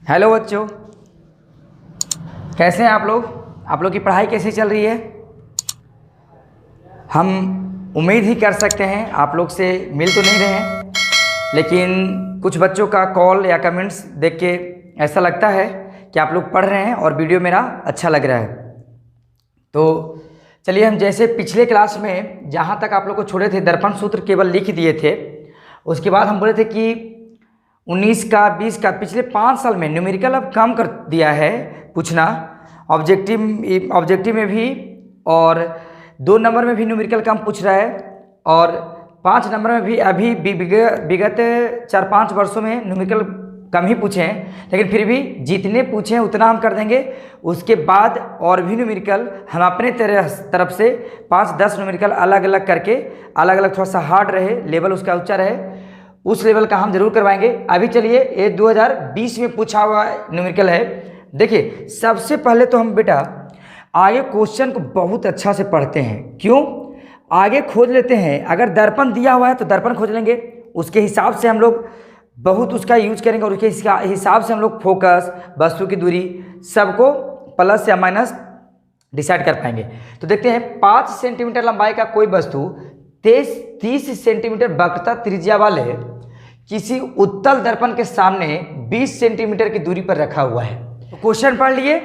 Hello बच्चों, कैसे हैं आप लोग? आप लोग की पढ़ाई कैसी चल रही है? हम उम्मीद ही कर सकते हैं आप लोग से मिल तो नहीं रहे हैं, लेकिन कुछ बच्चों का कॉल या कमेंट्स देख के ऐसा लगता है कि आप लोग पढ़ रहे हैं और वीडियो मेरा अच्छा लग रहा है। तो चलिए, हम जैसे पिछले क्लास में जहाँ तक आप लोग को छोड़े थे दर्पण सूत्र केवल लिख दिए थे, उसके बाद हम बोले थे कि 19 का 20 का पिछले 5 साल में न्यूमेरिकल अब कम कर दिया है पूछना, ऑब्जेक्टिव में भी और 2 नंबर में भी न्यूमेरिकल कम पूछ रहा है और 5 नंबर में भी अभी विगत 4-5 वर्षों में न्यूमेरिकल कम ही पूछे हैं, लेकिन फिर भी जितने पूछे हैं उतना हम कर देंगे। उसके बाद और भी न्यूमेरिकल हम अपने तरफ से 5-10 न्यूमेरिकल अलग अलग करके, अलग अलग थोड़ा सा हार्ड रहे, लेवल उसका ऊंचा रहे, उस लेवल का हम जरूर करवाएंगे। अभी चलिए, ये 2020 में पूछा हुआ न्यूमेरिकल है। देखिए, सबसे पहले तो हम बेटा आगे क्वेश्चन को बहुत अच्छा से पढ़ते हैं। क्यों? आगे खोज लेते हैं। अगर दर्पण दिया हुआ है तो दर्पण खोज लेंगे, उसके हिसाब से हम लोग बहुत उसका यूज करेंगे और उसके हिसाब से हम लोग फोकस, वस्तु की दूरी, सबको प्लस या माइनस डिसाइड कर पाएंगे। तो देखते हैं, 5 सेंटीमीटर लंबाई का कोई वस्तु 30 सेंटीमीटर वक्रता त्रिज्या वाले किसी उत्तल दर्पण के सामने 20 सेंटीमीटर की दूरी पर रखा हुआ है। तो क्वेश्चन पढ़ लिए।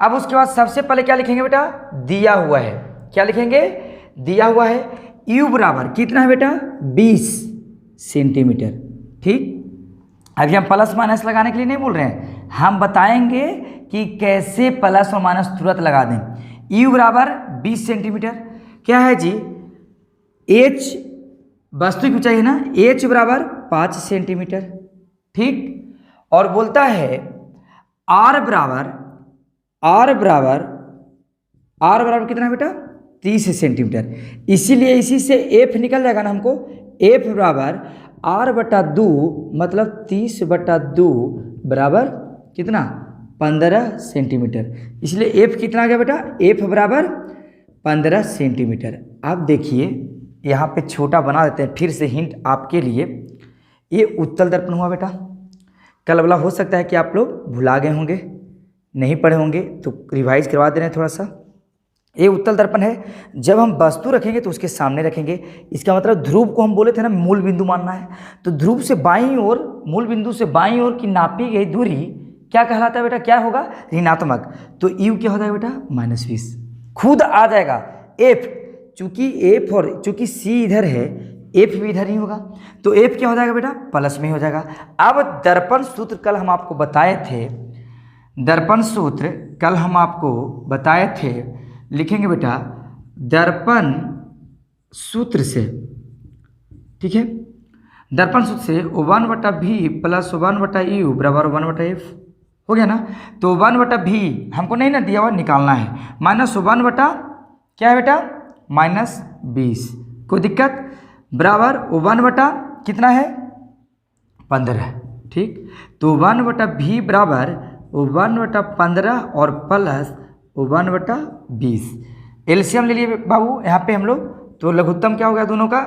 अब उसके बाद सबसे पहले क्या लिखेंगे बेटा? दिया हुआ है। क्या लिखेंगे? दिया हुआ है U बराबर कितना है बेटा? 20 सेंटीमीटर। ठीक, अभी हम प्लस माइनस लगाने के लिए नहीं बोल रहे हैं, हम बताएंगे कि कैसे प्लस और माइनस तुरंत लगा दें। U बराबर 20 सेंटीमीटर। क्या है जी? H वस्तु की ऊंचाई है ना, H बराबर 5 सेंटीमीटर। ठीक, और बोलता है R बराबर कितना है बेटा? 30 सेंटीमीटर। इसीलिए इसी से F निकल जाएगा ना हमको। F बराबर R/2 मतलब 30/2 बराबर कितना? 15 सेंटीमीटर। इसलिए F कितना आ गया बेटा? F बराबर 15 सेंटीमीटर। अब देखिए, यहाँ पे छोटा बना देते हैं फिर से हिंट आपके लिए। ये उत्तल दर्पण हुआ बेटा। कल वाला हो सकता है कि आप लोग भुला गए होंगे, नहीं पढ़े होंगे, तो रिवाइज करवा दे रहे हैं थोड़ा सा। ये उत्तल दर्पण है। जब हम वस्तु रखेंगे तो उसके सामने रखेंगे। इसका मतलब ध्रुव को हम बोले थे ना मूल बिंदु मानना है, तो ध्रुव से बाईं ओर, मूल बिंदु से बाईं ओर की नापी गई दूरी क्या कहलाता है बेटा? क्या होगा? ऋणात्मक। तो यू क्या होता है बेटा? -20। खुद आ जाएगा। एफ, चूंकि सी इधर है, एफ भी इधर ही होगा, तो एफ क्या हो जाएगा बेटा? प्लस में हो जाएगा। अब दर्पण सूत्र कल हम आपको बताए थे, लिखेंगे बेटा दर्पण सूत्र से। ठीक है, दर्पण सूत्र से 1/v प्लस 1/u बराबर 1/f हो गया ना। तो 1/v हमको नहीं ना दिया हुआ, निकालना है, माइनस 1/ क्या है बेटा? -20। कोई दिक्कत? बराबर 1/ कितना है? 15। ठीक, तो 1/v बराबर 1/15 और प्लस 1/20। एलसीएम ले लिए बाबू यहाँ पे हम लोग, तो लघुत्तम क्या हो गया दोनों का?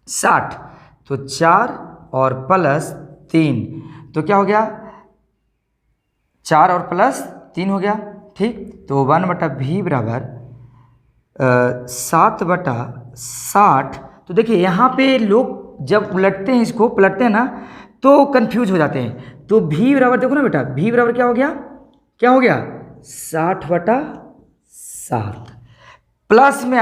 60। तो 4 और प्लस 3, तो क्या हो गया? 4 और प्लस 3 हो गया। ठीक, तो 1/v बराबर 7/60। तो देखिए, यहाँ पे लोग जब उलटते हैं, इसको पलटते हैं ना, तो कंफ्यूज हो जाते हैं। तो v बराबर देखो ना बेटा, v बराबर क्या हो गया? 60/7। प्लस में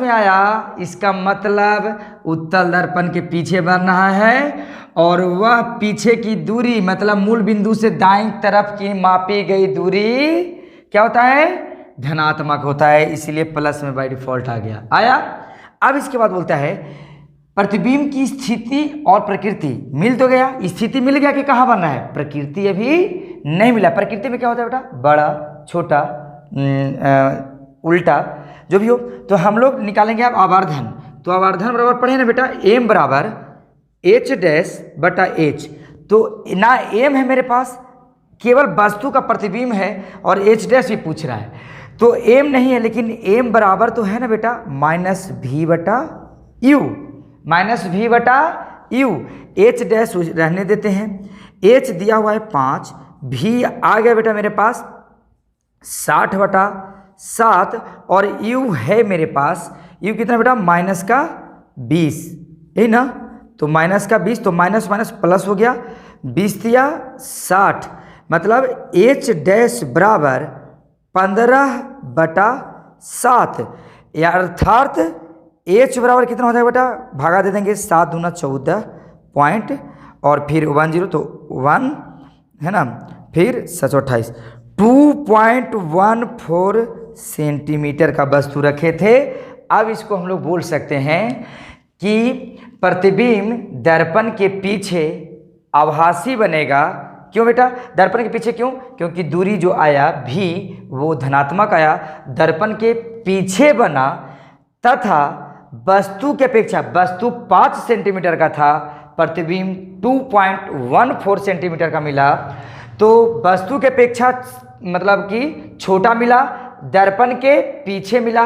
आया, इसका मतलब उत्तल दर्पण के पीछे बन रहा है, और वह पीछे की दूरी मतलब मूल बिंदु से दाईं तरफ की मापी गई दूरी क्या होता है? धनात्मक होता है, इसीलिए प्लस में बाय डिफॉल्ट आया। अब इसके बाद बोलता है प्रतिबिंब की स्थिति और प्रकृति मिल तो गया। स्थिति मिल गया कि कहाँ बन रहा है? प्रकृति अभी नहीं मिला। प्रकृति में क्या होता है बेटा? बड़ा, छोटा, उल्टा, जो भी हो। तो हम लोग निकालेंगे अब आवर्धन। तो आवर्धन बराबर पढ़े ना बेटा, m बराबर h'/h। तो ना m है मेरे पास, केवल वस्तु का प्रतिबिंब है, और h' भी पूछ रहा है, तो m नहीं है, लेकिन m बराबर तो है ना बेटा -v/u। -v/u, h' रहने देते हैं, एच दिया हुआ है 5, भी आ गया बेटा मेरे पास 60/7 और यू है मेरे पास, यू कितना बेटा -20, यही ना, तो -20 तो माइनस माइनस प्लस हो गया, 20 दिया 60, मतलब एच डैश बराबर 15/7, या अर्थात एच बराबर कितना हो जाएगा बेटा, भागा दे देंगे 7 दूना 14 पॉइंट और फिर 10 तो 1 है ना, फिर 728 2.14 सेंटीमीटर का वस्तु रखे थे। अब इसको हम लोग बोल सकते हैं कि प्रतिबिंब दर्पण के पीछे आभासी बनेगा। क्यों बेटा दर्पण के पीछे, क्यों? क्योंकि दूरी जो आया भी वो धनात्मक आया, दर्पण के पीछे बना, तथा वस्तु के अपेक्षा, वस्तु 5 सेंटीमीटर का था, प्रतिबिंब 2.14 सेंटीमीटर का मिला, तो वस्तु के अपेक्षा मतलब कि छोटा मिला, दर्पण के पीछे मिला,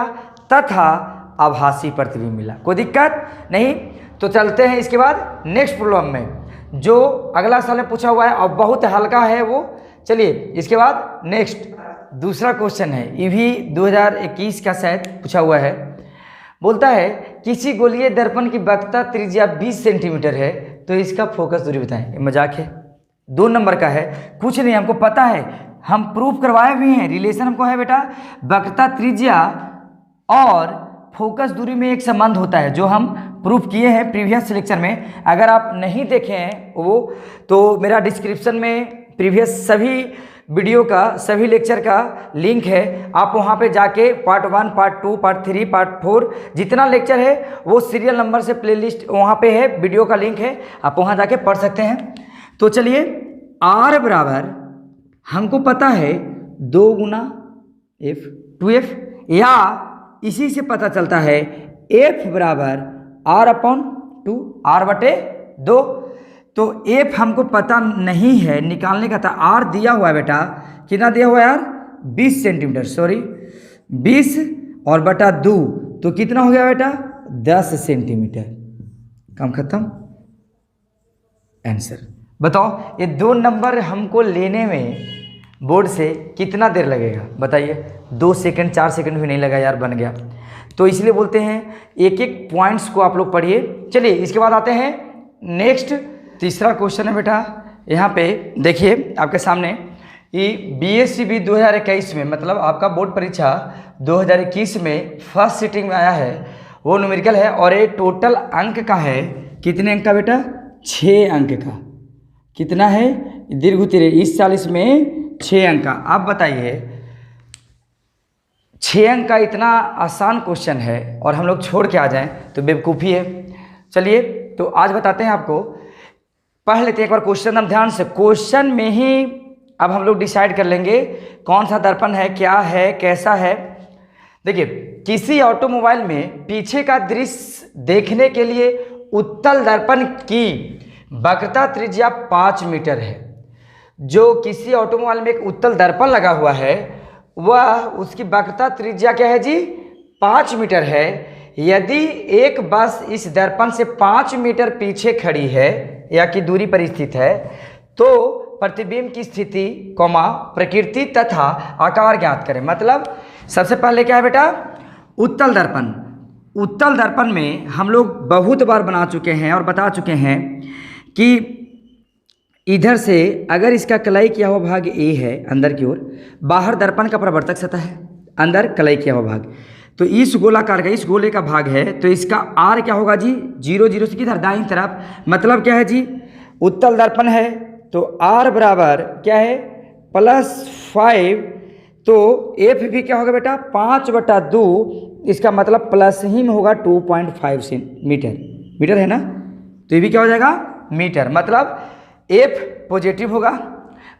तथा आभासी प्रतिबिंब मिला। कोई दिक्कत नहीं। तो चलते हैं इसके बाद नेक्स्ट प्रॉब्लम में, जो अगला साल में पूछा हुआ है और बहुत हल्का है वो। चलिए इसके बाद नेक्स्ट दूसरा क्वेश्चन है, ये भी 2021 का शायद पूछा हुआ है। बोलता है किसी गोलीय दर्पण की वक्रता त्रिज्या 20 सेंटीमीटर है, तो इसका फोकस दूरी बताएं। ये मजाक है, 2 नंबर का है, कुछ नहीं हमको पता है, हम प्रूफ करवाए भी हैं। रिलेशन हमको है बेटा, वक्रता त्रिज्या और फोकस दूरी में एक संबंध होता है, जो हम प्रूफ किए हैं प्रीवियस लेक्चर में। अगर आप नहीं देखे हैं वो, तो मेरा डिस्क्रिप्शन में प्रीवियस सभी वीडियो का, सभी लेक्चर का लिंक है, आप वहाँ पे जाके पार्ट 1, पार्ट 2, पार्ट 3, पार्ट 4 जितना लेक्चर है वो सीरियल नंबर से प्लेलिस्ट वहाँ पे है, वीडियो का लिंक है, आप वहाँ जाके पढ़ सकते हैं। तो चलिए R बराबर हमको पता है 2 गुना F 2F, या इसी से पता चलता है F बराबर R/2, R/2। तो F हमको पता नहीं है, निकालने का था। R दिया हुआ है बेटा, कितना दिया हुआ है यार, 20 सेंटीमीटर, सॉरी 20 और बटा 2, तो कितना हो गया बेटा 10 सेंटीमीटर। काम खत्म, आंसर। बताओ ये 2 नंबर हमको लेने में बोर्ड से कितना देर लगेगा बताइए? 2 सेकंड 4 सेकंड भी नहीं लगा यार, बन गया। तो इसलिए बोलते हैं एक एक पॉइंट्स को आप लोग पढ़िए। चलिए इसके बाद आते हैं नेक्स्ट, तीसरा क्वेश्चन है बेटा। यहाँ पे देखिए आपके सामने, ये BSCB 2021 में, मतलब आपका बोर्ड परीक्षा 2021 में फर्स्ट सीटिंग में आया है, वो न्यूमेरिकल है और ये टोटल अंक का है। कितने अंक का बेटा? 6 अंक का। कितना है? दीर्घ उत्तरीय, इस साल इसमें 6 अंक का। आप बताइए 6 अंक का इतना आसान क्वेश्चन है और हम लोग छोड़ के आ जाएं तो बेवकूफ़ी है। चलिए तो आज बताते हैं आपको, पढ़ लेते हैं एक बार क्वेश्चन हम ध्यान से। क्वेश्चन में ही अब हम लोग डिसाइड कर लेंगे कौन सा दर्पण है, क्या है, कैसा है। देखिए किसी ऑटोमोबाइल में पीछे का दृश्य देखने के लिए उत्तल दर्पण की वक्रता त्रिज्या 5 मीटर है। जो किसी ऑटोमोबाइल में एक उत्तल दर्पण लगा हुआ है, वह उसकी वक्रता त्रिज्या क्या है जी? 5 मीटर है। यदि एक बस इस दर्पण से 5 मीटर पीछे खड़ी है या की दूरी पर स्थित है, तो प्रतिबिंब की स्थिति, प्रकृति तथा आकार ज्ञात करें। मतलब सबसे पहले क्या है बेटा? उत्तल दर्पण। उत्तल दर्पण में हम लोग बहुत बार बना चुके हैं और बता चुके हैं कि इधर से अगर इसका कलाई किया हुआ भाग A है अंदर की ओर, बाहर दर्पण का परावर्तक सतह है, अंदर कलाई किया हुआ भाग, तो इस गोलाकार का, इस गोले का भाग है, तो इसका R क्या होगा जी? 0 0 से किधर? दाईं तरफ। मतलब क्या है जी? उत्तल दर्पण है तो R बराबर क्या है? +5। तो F भी क्या होगा बेटा? 5/2। इसका मतलब प्लस ही में होगा 2.5 मीटर। मीटर है ना, तो ये भी क्या हो जाएगा? मीटर। मतलब F पॉजिटिव होगा।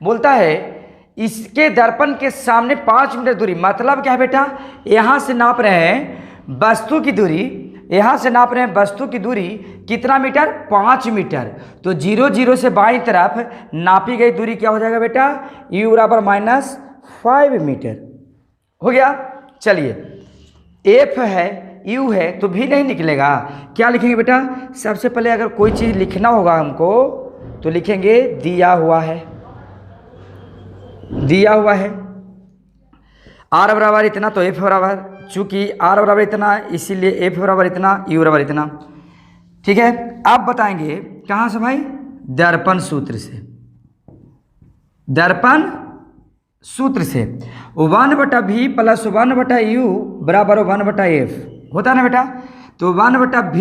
बोलता है इसके दर्पण के सामने 5 मीटर दूरी। मतलब क्या है बेटा? यहाँ से नाप रहे हैं वस्तु की दूरी, यहाँ से नाप रहे हैं वस्तु की दूरी कितना मीटर? 5 मीटर। तो 0 0 से बाईं तरफ नापी गई दूरी क्या हो जाएगा बेटा? U बराबर -5 मीटर हो गया। चलिए F है, U है, तो भी नहीं निकलेगा। क्या लिखेंगे बेटा? सबसे पहले अगर कोई चीज़ लिखना होगा हमको तो लिखेंगे दिया हुआ है, दिया हुआ है। आर बराबर इतना तो एफ बराबर, चूंकि आर बराबर इतना इसीलिए एफ बराबर इतना, यू बराबर इतना। ठीक है, आप बताएंगे कहाँ से भाई? दर्पण सूत्र से, दर्पण सूत्र से 1/v प्लस 1/u बराबर 1/f होता है ना बेटा। तो 1/v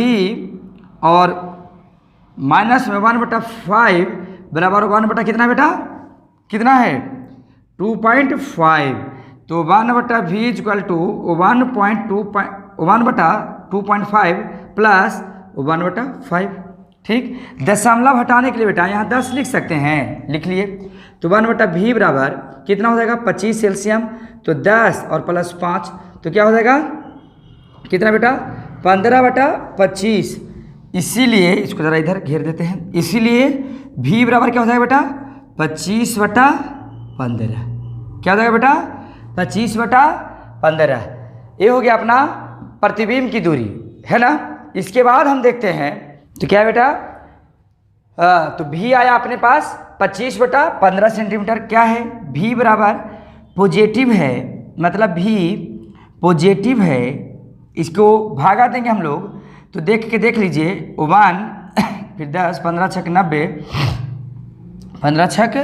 और माइनस में 1/5 बराबर 1 कितना बेटा, कितना है 2.5। तो 1/v इक्वल टू 1/2.5 प्लस 1/5। ठीक, दशमलव हटाने के लिए बेटा यहाँ 10 लिख सकते हैं, लिख लिए। तो 1/v बराबर कितना हो जाएगा 25 सेल्सियम, तो 10 और प्लस 5 तो क्या हो जाएगा कितना बेटा 15/25। इसीलिए इसको ज़रा इधर घेर देते हैं, इसीलिए v बराबर क्या हो जाएगा बेटा 25/15। क्या हो जाएगा बेटा 25/15। ये हो गया अपना प्रतिबिंब की दूरी, है ना। इसके बाद हम देखते हैं तो क्या है बेटा, तो v आया अपने पास 25/15 सेंटीमीटर। क्या है v बराबर पॉजिटिव है, मतलब v पॉजिटिव है, इसको भागा देंगे हम लोग तो देख लीजिए 1 फिर 10 15 छक 90, 15 छक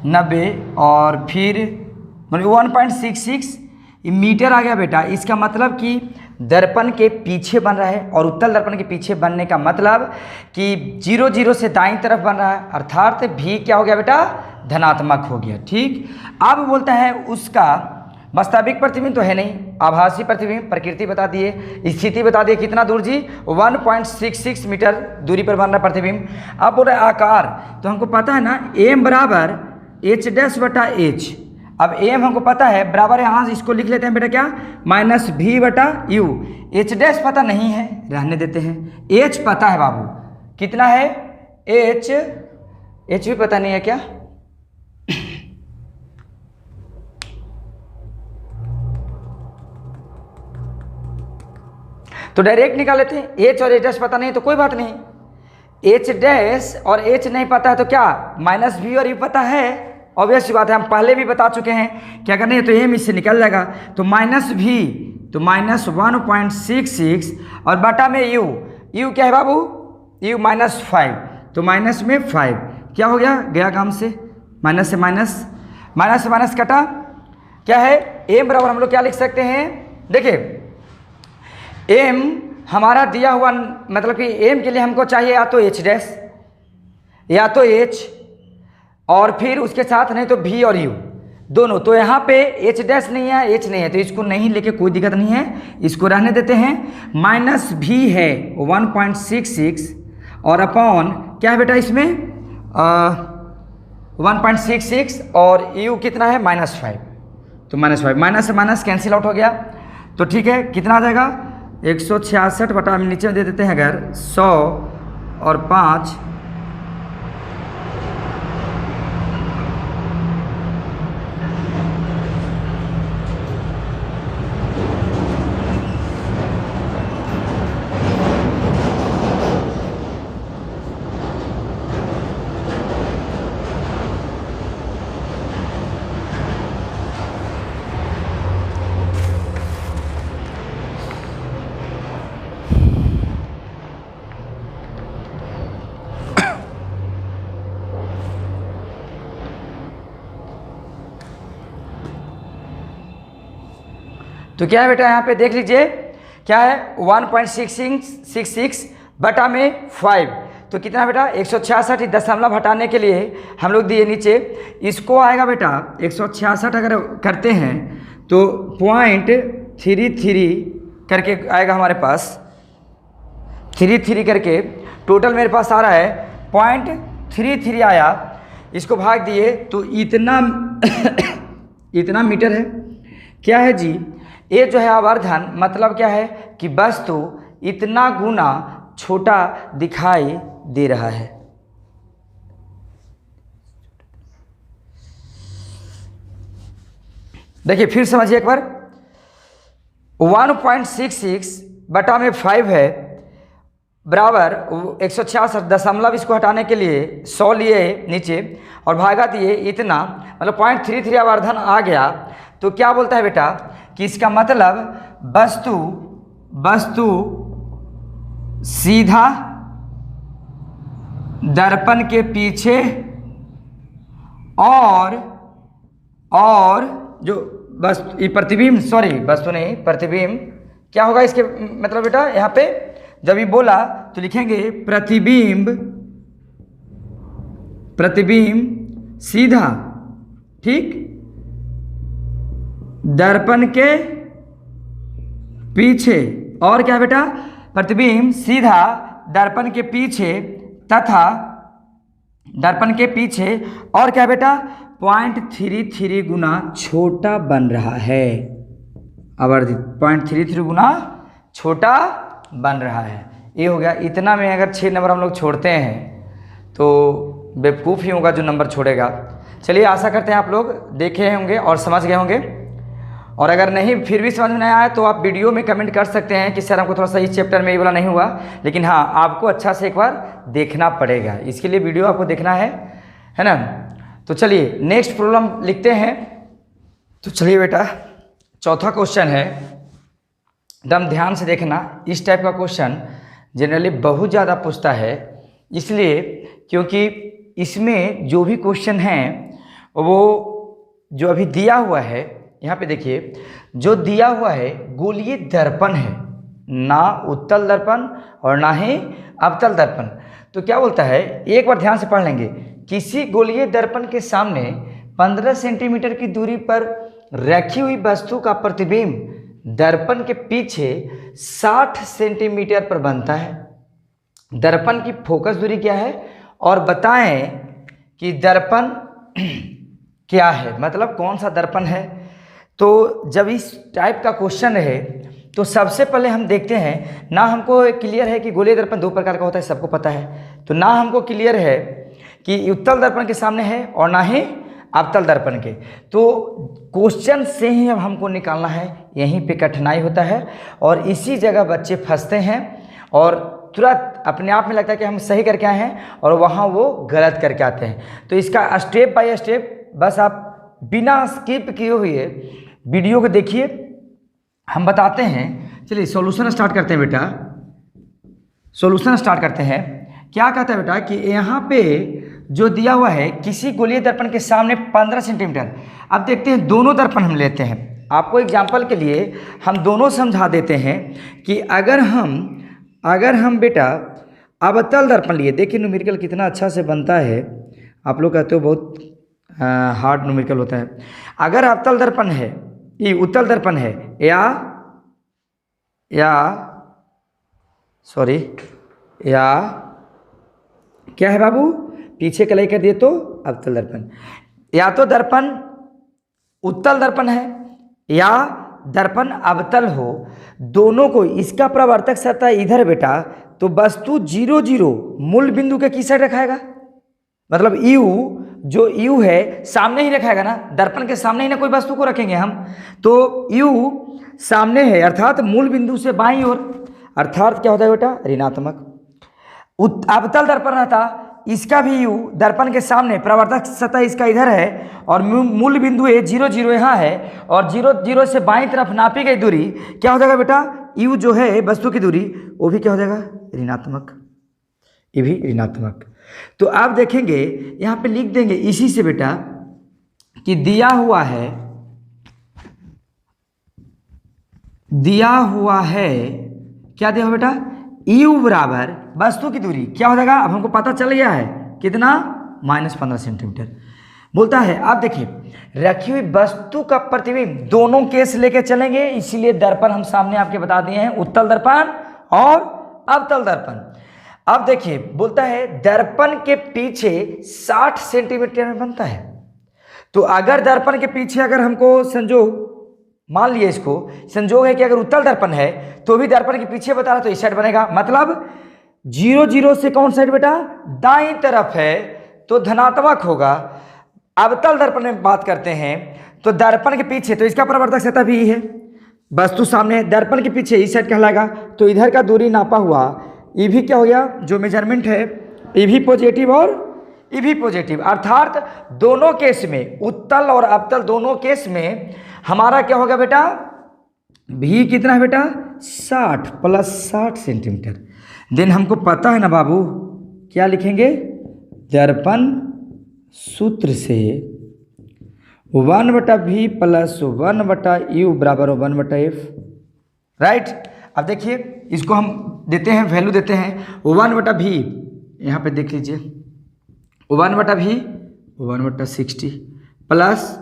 90 और फिर 1.66 मीटर आ गया बेटा। इसका मतलब कि दर्पण के पीछे बन रहा है, और उत्तल दर्पण के पीछे बनने का मतलब कि 0 0 से दाईं तरफ बन रहा है, अर्थात भी क्या हो गया बेटा धनात्मक हो गया। ठीक, अब बोलते हैं उसका वास्तविक प्रतिबिंब तो है नहीं, आभासी प्रतिबिंब प्रकृति बता दिए, स्थिति बता दिए, कितना दूर जी 1.66 मीटर दूरी पर बन रहा प्रतिबिंब। अब बोल रहे आकार, तो हमको पता है ना m बराबर h'/h। अब m हमको पता है बराबर, यहाँ इसको लिख लेते हैं बेटा क्या -v/u। h' पता नहीं है, रहने देते हैं। h पता है बाबू, कितना है h भी पता नहीं है क्या? तो डायरेक्ट निकाल लेते हैं। h और h' पता नहीं तो कोई बात नहीं, h' और h नहीं पता है तो क्या -v और u पता है, ऑब्वियस बात है, हम पहले भी बता चुके हैं। क्या करना है तो m इससे निकल जाएगा, तो -v तो -1.66 और बटा में u क्या है बाबू u -5, तो माइनस में 5 क्या हो गया काम से, माइनस से माइनस कटा। क्या है m बराबर हम लोग क्या लिख सकते हैं, देखिए m हमारा दिया हुआ, मतलब कि m के लिए हमको चाहिए या तो h' या तो h और फिर उसके साथ नहीं तो v और u दोनों। तो यहाँ पे h' नहीं है, h नहीं है, तो इसको नहीं लेके कोई दिक्कत नहीं है, इसको रहने देते हैं। -v है 1.66 और अपॉन क्या है बेटा इसमें 1.66 और u कितना है -5, तो -5 माइनस से माइनस कैंसिल आउट हो गया। तो ठीक है, कितना आ जाएगा 166 बटा हम नीचे में दे देते हैं अगर 100 और 5 तो क्या है बेटा यहाँ पे देख लीजिए क्या है 1.66 बटा में 5, तो कितना बेटा 166। दशमलव हटाने के लिए हम लोग दिए नीचे, इसको आएगा बेटा 166 अगर करते हैं तो 0.33 करके आएगा हमारे पास, 33 करके टोटल मेरे पास आ रहा है 0.33 आया। इसको भाग दिए तो इतना इतना मीटर है। क्या है जी ये जो है आवर्धन, मतलब क्या है कि वस्तु इतना गुना छोटा दिखाई दे रहा है। देखिए फिर समझिए एक बार, 1.66 बटा में 5 है, बराबर 166 दशमलव इसको हटाने के लिए 100 लिए नीचे और भागा दिए इतना, मतलब 0.33 आवर्धन आ गया। तो क्या बोलता है बेटा कि इसका मतलब वस्तु सीधा दर्पण के पीछे और जो वस्तु प्रतिबिंब, सॉरी वस्तु नहीं प्रतिबिंब, क्या होगा इसके मतलब बेटा यहाँ पे जब ये बोला तो लिखेंगे प्रतिबिंब सीधा, ठीक, दर्पण के पीछे, और क्या बेटा प्रतिबिंब सीधा दर्पण के पीछे तथा दर्पण के पीछे और क्या बेटा 0.33 गुना छोटा बन रहा है, आवर्धित 0.33 गुना छोटा बन रहा है। ये हो गया। इतना में अगर 6 नंबर हम लोग छोड़ते हैं तो बेवकूफ़ ही होगा जो नंबर छोड़ेगा। चलिए, आशा करते हैं आप लोग देखे होंगे और समझ गए होंगे, और अगर नहीं फिर भी समझ में नहीं आया तो आप वीडियो में कमेंट कर सकते हैं कि सर हमको थोड़ा सा इस चैप्टर में ये वाला नहीं हुआ, लेकिन हाँ आपको अच्छा से एक बार देखना पड़ेगा, इसके लिए वीडियो आपको देखना है ना। तो चलिए नेक्स्ट प्रॉब्लम लिखते हैं। तो चलिए बेटा, चौथा क्वेश्चन है, एकदम ध्यान से देखना। इस टाइप का क्वेश्चन जनरली बहुत ज़्यादा पूछता है, इसलिए क्योंकि इसमें जो भी क्वेश्चन हैं वो जो अभी दिया हुआ है, यहाँ पे देखिए जो दिया हुआ है गोलीय दर्पण है, ना उत्तल दर्पण और ना ही अवतल दर्पण। तो क्या बोलता है, एक बार ध्यान से पढ़ लेंगे। किसी गोलीय दर्पण के सामने 15 सेंटीमीटर की दूरी पर रखी हुई वस्तु का प्रतिबिंब दर्पण के पीछे 60 सेंटीमीटर पर बनता है। दर्पण की फोकस दूरी क्या है और बताएं कि दर्पण क्या है, मतलब कौन सा दर्पण है। तो जब इस टाइप का क्वेश्चन रहे तो सबसे पहले हम देखते हैं, ना हमको क्लियर है कि गोलीय दर्पण 2 प्रकार का होता है, सबको पता है। तो ना हमको क्लियर है कि उत्तल दर्पण के सामने है और ना ही अवतल दर्पण के। तो क्वेश्चन से ही अब हमको निकालना है, यहीं पे कठिनाई होता है और इसी जगह बच्चे फंसते हैं और तुरंत अपने आप में लगता है कि हम सही करके आए हैं और वहाँ वो गलत करके आते हैं। तो इसका स्टेप बाय स्टेप बस आप बिना स्किप किए हुए वीडियो को देखिए, हम बताते हैं। चलिए सॉल्यूशन स्टार्ट करते हैं बेटा, सॉल्यूशन स्टार्ट करते हैं। क्या कहता है बेटा कि यहाँ पे जो दिया हुआ है किसी गोलीय दर्पण के सामने 15 सेंटीमीटर। अब देखते हैं दोनों दर्पण हम लेते हैं, आपको एग्जाम्पल के लिए हम दोनों समझा देते हैं कि अगर हम बेटा अवतल दर्पण लिए, देखिए न्यूमेरिकल कितना अच्छा से बनता है। आप लोग कहते हो बहुत हार्ड न्यूमेरिकल होता है। अगर अवतल दर्पण है, ये उत्तल दर्पण है या क्या है बाबू, पीछे कलाई कर दिए तो अवतल दर्पण, या तो दर्पण उत्तल दर्पण है या दर्पण अवतल हो, दोनों को इसका प्रवर्तक सतह इधर बेटा, तो वस्तु 0 0 मूल बिंदु के किस साइड रखाएगा, मतलब यू जो यू है सामने ही रखाएगा ना, दर्पण के सामने ही ना कोई वस्तु को रखेंगे हम। तो यू सामने है अर्थात मूल बिंदु से बाईं ओर, अर्थात क्या होता है बेटा ऋणात्मक। अवतल दर्पण रहता, इसका भी यू दर्पण के सामने, प्रवर्तक सतह इसका इधर है और मूल बिंदु 0 0 यहाँ है और 0 0 से बाईं तरफ नापी गई दूरी क्या हो जाएगा बेटा, यू जो है वस्तु की दूरी वो भी क्या हो जाएगा ऋणात्मक, ये भी ऋणात्मक। तो आप देखेंगे यहाँ पे लिख देंगे इसी से बेटा कि दिया हुआ है क्या दिया हुआ बेटा, यू बराबर वस्तु की दूरी क्या हो जाएगा, अब हमको पता चल गया है कितना, -15 सेंटीमीटर। बोलता है आप देखिए रखी हुई वस्तु का प्रतिबिंब, दोनों केस लेके चलेंगे, इसीलिए दर्पण हम सामने आपके बता दिए हैं, उत्तल दर्पण और अवतल दर्पण। अब देखिए बोलता है दर्पण के पीछे 60 सेंटीमीटर में बनता है। तो अगर दर्पण के पीछे अगर हमको संजोग मान लिए, इसको संजोग है कि अगर उत्तल दर्पण है तो भी दर्पण के पीछे बता रहा तो इस साइड बनेगा, मतलब 0 0 से कौन साइड बेटा, दाईं तरफ है तो धनात्मक होगा। अवतल दर्पण में बात करते हैं तो दर्पण के पीछे, तो इसका प्रवर्तक सतह भी है, वस्तु सामने दर्पण के पीछे इस साइड कहलाएगा, तो इधर का दूरी नापा हुआ ई भी क्या हो गया, जो मेजरमेंट है ई भी पॉजिटिव और ई भी पॉजिटिव, अर्थात दोनों केस में, उत्तल और अवतल दोनों केस में हमारा क्या होगा बेटा, भी कितना है बेटा 60 प्लस 60 सेंटीमीटर। देन हमको पता है ना बाबू, क्या लिखेंगे, दर्पण सूत्र से 1/v प्लस 1/u बराबर 1/f, राइट। अब देखिए इसको हम देते हैं, वैल्यू देते हैं 1/v, यहाँ पे देख लीजिए 1/v 1/60 प्लस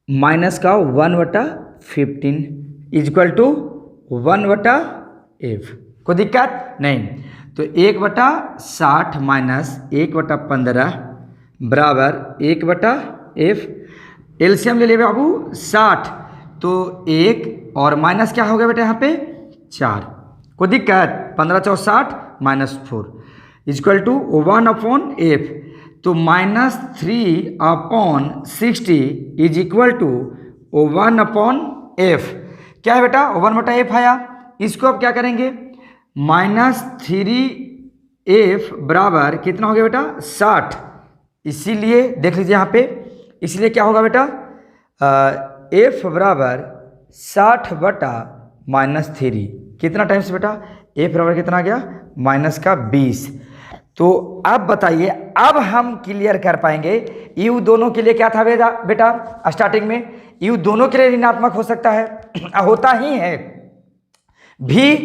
माइनस का 1/15 इक्वल टू 1/f। कोई दिक्कत नहीं, तो 1/60 माइनस 1/15 बराबर 1/f। एलसीएम ले लिए बाबू 60, तो 1 और माइनस क्या हो गया बेटा यहाँ पे 4, कोई दिक्कत, 15 × 60 माइनस 4 इक्वल टू 1/f। तो -3/60 इज इक्वल टू 1/f। क्या है बेटा 1/f आया। इसको अब क्या करेंगे, -3f बराबर कितना हो गया बेटा 60। इसीलिए देख लीजिए यहाँ पे, इसलिए क्या होगा बेटा f बराबर 60/-3, कितना टाइम्स बेटा, f बराबर कितना आ गया -20। तो अब बताइए, अब हम क्लियर कर पाएंगे u दोनों के लिए क्या था बेटा स्टार्टिंग में, u दोनों के लिए ऋणात्मक हो सकता है, होता ही है। भी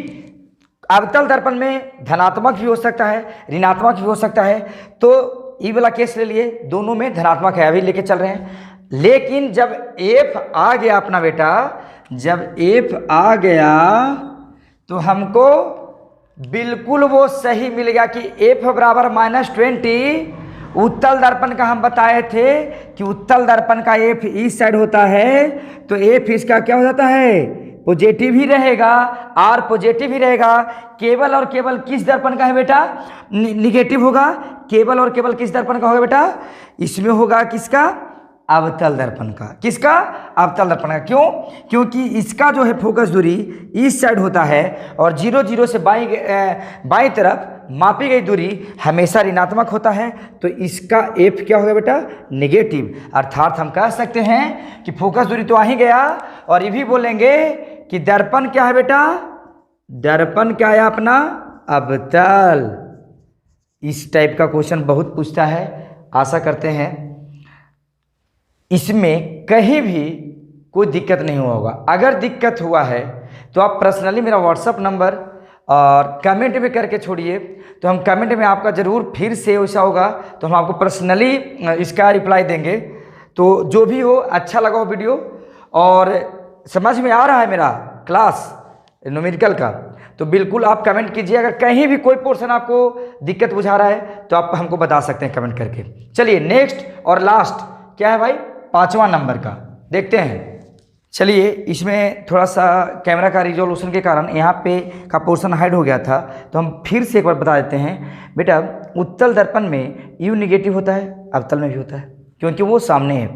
अवतल दर्पण में धनात्मक भी हो सकता है, ऋणात्मक भी हो सकता है। तो ई वाला केस ले लिए, दोनों में धनात्मक है, अभी लेके चल रहे हैं। लेकिन जब f आ गया अपना बेटा, जब f आ गया तो हमको बिल्कुल वो सही मिल गया कि f बराबर -20। उत्तल दर्पण का हम बताए थे कि उत्तल दर्पण का f इस साइड होता है, तो f इसका क्या हो जाता है, पॉजिटिव ही रहेगा, r पॉजिटिव ही रहेगा। केवल और केवल किस दर्पण का है बेटा, निगेटिव होगा। केवल और केवल किस दर्पण का होगा बेटा, इसमें होगा किसका, अवतल दर्पण का। किसका, अवतल दर्पण का। क्यों, क्योंकि इसका जो है फोकस दूरी इस साइड होता है और 0 0 से बाई तरफ मापी गई दूरी हमेशा ऋणात्मक होता है। तो इसका f क्या होगा बेटा, नेगेटिव। अर्थात हम कह सकते हैं कि फोकस दूरी तो आ ही गया, और ये भी बोलेंगे कि दर्पण क्या है बेटा, दर्पण क्या है अपना, अवतल। इस टाइप का क्वेश्चन बहुत पूछता है, आशा करते हैं इसमें कहीं भी कोई दिक्कत नहीं हुआ होगा। अगर दिक्कत हुआ है तो आप पर्सनली मेरा व्हाट्सअप नंबर और कमेंट में करके छोड़िए, तो हम कमेंट में आपका ज़रूर फिर से ऐसा होगा तो हम आपको पर्सनली इसका रिप्लाई देंगे। तो जो भी हो, अच्छा लगा हो वीडियो और समझ में आ रहा है मेरा क्लास न्यूमेरिकल का, तो बिल्कुल आप कमेंट कीजिए। अगर कहीं भी कोई पोर्शन आपको दिक्कत बुझा रहा है तो आप हमको बता सकते हैं कमेंट करके। चलिए नेक्स्ट और लास्ट क्या है भाई, 5वां नंबर का देखते हैं। चलिए, इसमें थोड़ा सा कैमरा का रिजोल्यूशन के कारण यहाँ पे का पोर्शन हाइड हो गया था, तो हम फिर से एक बार बता देते हैं। बेटा उत्तल दर्पण में U निगेटिव होता है, अवतल में भी होता है, क्योंकि वो सामने है।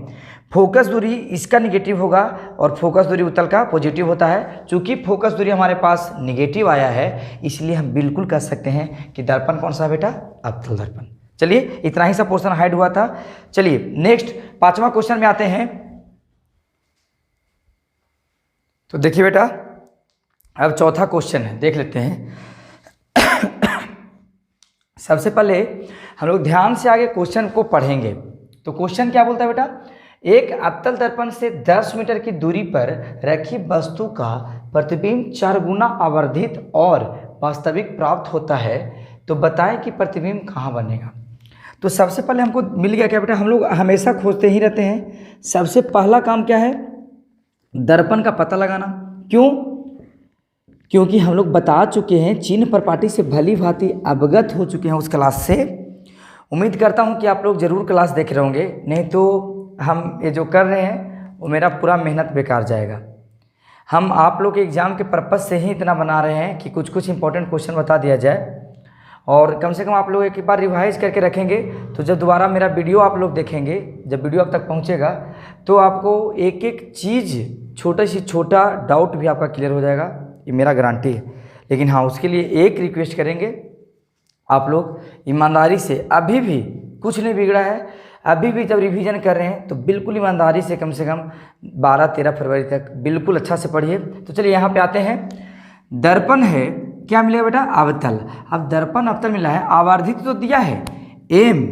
फोकस दूरी इसका निगेटिव होगा और फोकस दूरी उत्तल का पॉजिटिव होता है। चूंकि फोकस दूरी हमारे पास निगेटिव आया है, इसलिए हम बिल्कुल कह सकते हैं कि दर्पण कौन सा है बेटा, अवतल दर्पण। चलिए, इतना ही सा पोर्शन हाइड हुआ था। चलिए नेक्स्ट 5वां क्वेश्चन में आते हैं। तो देखिए बेटा, अब चौथा क्वेश्चन है, देख लेते हैं। सबसे पहले हम लोग ध्यान से आगे क्वेश्चन को पढ़ेंगे। तो क्वेश्चन क्या बोलता है बेटा, एक अवतल दर्पण से 10 मीटर की दूरी पर रखी वस्तु का प्रतिबिंब 4 गुना आवर्धित और वास्तविक प्राप्त होता है, तो बताएं कि प्रतिबिंब कहाँ बनेगा। तो सबसे पहले हमको मिल गया क्या बेटा, हम लोग हमेशा खोजते ही रहते हैं। सबसे पहला काम क्या है, दर्पण का पता लगाना। क्यों, क्योंकि हम लोग बता चुके हैं, चिन्ह प्रपाटी से भली भांति अवगत हो चुके हैं उस क्लास से। उम्मीद करता हूं कि आप लोग ज़रूर क्लास देख रहे होंगे, नहीं तो हम ये जो कर रहे हैं वो मेरा पूरा मेहनत बेकार जाएगा। हम आप लोग के एग्ज़ाम के पर्पज़ से ही इतना बना रहे हैं कि कुछ कुछ इंपॉर्टेंट क्वेश्चन बता दिया जाए, और कम से कम आप लोग एक बार रिवाइज करके रखेंगे, तो जब दोबारा मेरा वीडियो आप लोग देखेंगे, जब वीडियो आप तक पहुंचेगा, तो आपको एक एक चीज़, छोटा से छोटा डाउट भी आपका क्लियर हो जाएगा, ये मेरा गारंटी है। लेकिन हाँ, उसके लिए एक रिक्वेस्ट करेंगे, आप लोग ईमानदारी से, अभी भी कुछ नहीं बिगड़ा है, अभी भी जब रिवीजन कर रहे हैं तो बिल्कुल ईमानदारी से कम 12-13 फरवरी तक बिल्कुल अच्छा से पढ़िए। तो चलिए यहाँ पे आते हैं। दर्पण है, क्या मिलेगा बेटा? अवतल। अब दर्पण अवतल मिला है, आवर्धित तो दिया है एम,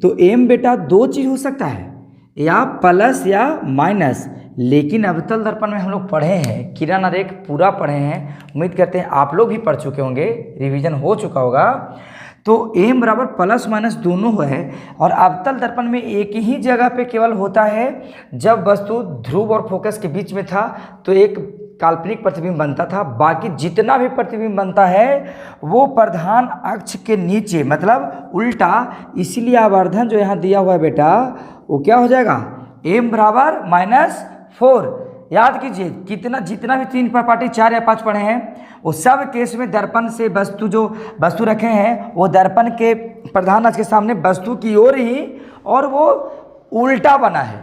तो एम बेटा दो चीज़ हो सकता है, या प्लस या माइनस, लेकिन अवतल दर्पण में हम लोग पढ़े हैं, किरण और एक पूरा पढ़े हैं, उम्मीद करते हैं आप लोग भी पढ़ चुके होंगे, रिवीजन हो चुका होगा। तो एम बराबर प्लस माइनस दोनों है, और अवतल दर्पण में एक ही जगह पे केवल होता है, जब वस्तु ध्रुव और फोकस के बीच में था तो एक काल्पनिक प्रतिबिंब बनता था, बाकी जितना भी प्रतिबिंब बनता है वो प्रधान अक्ष के नीचे, मतलब उल्टा, इसीलिए आवर्धन जो यहाँ दिया हुआ है बेटा वो क्या हो जाएगा? एम बराबर -4। याद कीजिए कितना, जितना भी 3 प्रॉपर्टी 4 या 5 पढ़े हैं वो सब केस में दर्पण से वस्तु, जो वस्तु रखे हैं वो दर्पण के प्रधान अक्ष के सामने वस्तु की ओर ही, और वो उल्टा बना है।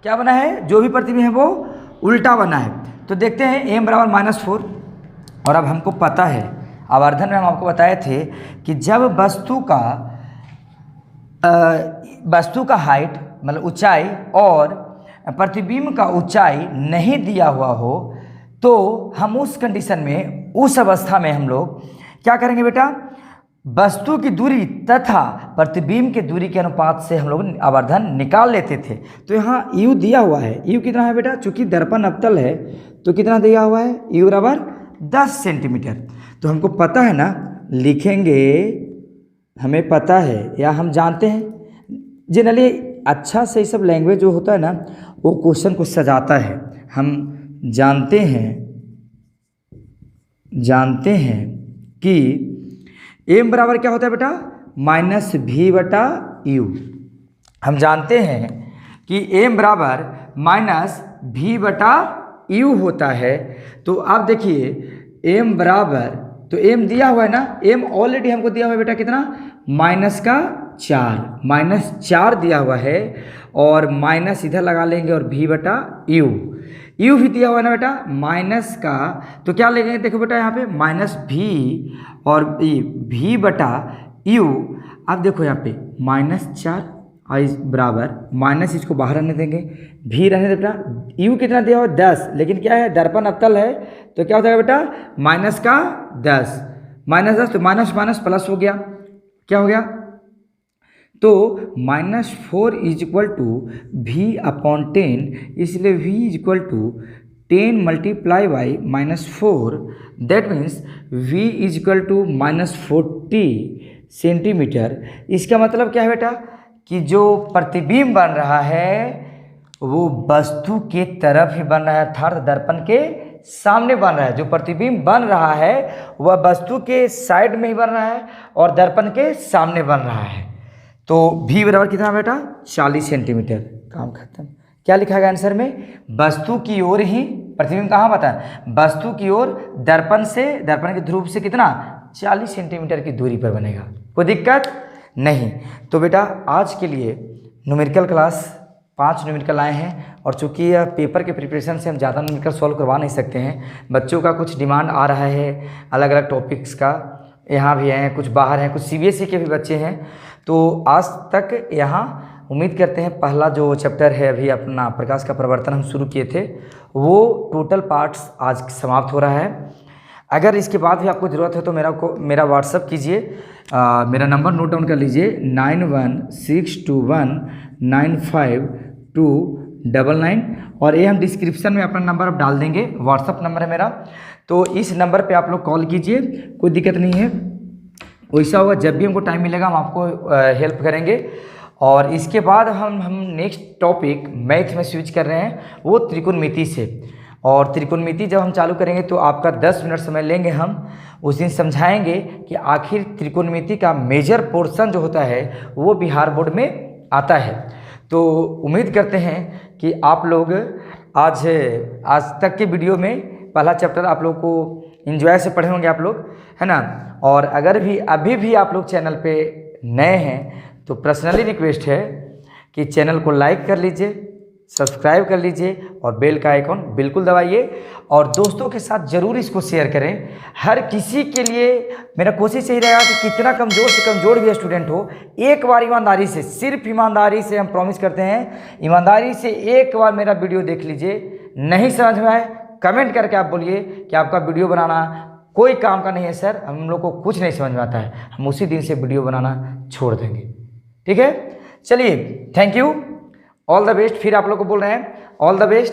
क्या बना है? जो भी प्रतिबिंब है वो उल्टा बना है। तो देखते हैं एम बराबर -4। और अब हमको पता है, आवर्धन में हम आपको बताए थे कि जब वस्तु का हाइट मतलब ऊंचाई और प्रतिबिंब का ऊंचाई नहीं दिया हुआ हो, तो हम उस कंडीशन में, उस अवस्था में हम लोग क्या करेंगे बेटा? वस्तु की दूरी तथा प्रतिबिंब के दूरी के अनुपात से हम लोग आवर्धन निकाल लेते थे। तो यहाँ u दिया हुआ है, u कितना है बेटा? चूंकि दर्पण अवतल है तो कितना दिया हुआ है? u बराबर 10 सेंटीमीटर। तो हमको पता है ना, लिखेंगे, हमें पता है या हम जानते हैं। जनरली अच्छा से सब लैंग्वेज जो होता है ना वो क्वेश्चन को सजाता है। हम जानते हैं कि m बराबर क्या होता है बेटा? -v/u। हम जानते हैं कि m बराबर -v/u होता है। तो आप देखिए m बराबर, तो m दिया हुआ है ना, m ऑलरेडी हमको दिया हुआ है बेटा कितना? -4 दिया हुआ है, और माइनस इधर लगा लेंगे और v/u, u भी दिया हुआ है ना बेटा माइनस का, तो क्या लेंगे? देखो बेटा यहाँ पे -v और v/u। अब देखो यहाँ पे -4 इस बराबर माइनस, इसको बाहर रहने देंगे, v रहने दे बेटा, u कितना दिया हुआ है? 10, लेकिन क्या है? दर्पण अवतल है, तो क्या होता है बेटा? -10, -10, तो माइनस माइनस प्लस हो गया। क्या हो गया? तो -4 = v/10, इसलिए v = 10 × -4, that means v = -40 centimetre. इसका मतलब क्या है बेटा? कि जो प्रतिबिंब बन रहा है वो वस्तु के तरफ ही बन रहा है, अर्थात दर्पण के सामने बन रहा है। जो प्रतिबिंब बन रहा है वह वस्तु के साइड में ही बन रहा है और दर्पण के सामने बन रहा है। तो v बराबर कितना बेटा? 40 सेंटीमीटर। काम खत्म। क्या लिखा गया आंसर में? वस्तु की ओर ही, प्रतिबिंब कहाँ बता? वस्तु की ओर, दर्पण से, दर्पण के ध्रुव से कितना? 40 सेंटीमीटर की दूरी पर बनेगा। कोई दिक्कत नहीं। तो बेटा आज के लिए न्यूमेरिकल क्लास 5 न्यूमेरिकल आए हैं, और चूंकि यह पेपर के प्रिपरेशन से हम ज़्यादा न्यूमेरिकल सॉल्व करवा नहीं सकते हैं, बच्चों का कुछ डिमांड आ रहा है अलग अलग टॉपिक्स का, यहाँ भी हैं, कुछ बाहर हैं, कुछ CBSE के भी बच्चे हैं। तो आज तक यहाँ उम्मीद करते हैं पहला जो चैप्टर है अभी अपना प्रकाश का प्रवर्तन हम शुरू किए थे, वो टोटल पार्ट्स आज समाप्त हो रहा है। अगर इसके बाद भी आपको ज़रूरत है तो मेरा व्हाट्सअप कीजिए, मेरा नंबर नोट डाउन कर लीजिए 9162195299, और ये हम डिस्क्रिप्शन में अपना नंबर आप डाल देंगे, व्हाट्सअप नंबर है मेरा। तो इस नंबर पे आप लोग कॉल कीजिए, कोई दिक्कत नहीं है। वैसा होगा जब भी हमको टाइम मिलेगा हम आपको हेल्प करेंगे। और इसके बाद हम नेक्स्ट टॉपिक मैथ में स्विच कर रहे हैं, वो त्रिकोणमिति से। और त्रिकोणमिति जब हम चालू करेंगे तो आपका 10 मिनट समय लेंगे, हम उस दिन समझाएंगे कि आखिर त्रिकोणमिति का मेजर पोर्शन जो होता है वो बिहार बोर्ड में आता है। तो उम्मीद करते हैं कि आप लोग आज तक के वीडियो में पहला चैप्टर आप लोग को एंजॉय से पढ़े होंगे आप लोग, है ना। और अगर भी अभी भी आप लोग चैनल पे नए हैं तो पर्सनली रिक्वेस्ट है कि चैनल को लाइक कर लीजिए, सब्सक्राइब कर लीजिए और बेल का आइकॉन बिल्कुल दबाइए और दोस्तों के साथ ज़रूर इसको शेयर करें। हर किसी के लिए मेरा कोशिश यही रहेगा कि कितना कमज़ोर से कमज़ोर भी स्टूडेंट हो, एक बार ईमानदारी से, सिर्फ ईमानदारी से हम प्रॉमिस करते हैं, ईमानदारी से एक बार मेरा वीडियो देख लीजिए। नहीं समझ में आए कमेंट करके आप बोलिए कि आपका वीडियो बनाना कोई काम का नहीं है सर, हम लोग को कुछ नहीं समझ में आता है, हम उसी दिन से वीडियो बनाना छोड़ देंगे। ठीक है, चलिए, thank you, all the best. फिर आप लोग को बोल रहे हैं ऑल द बेस्ट।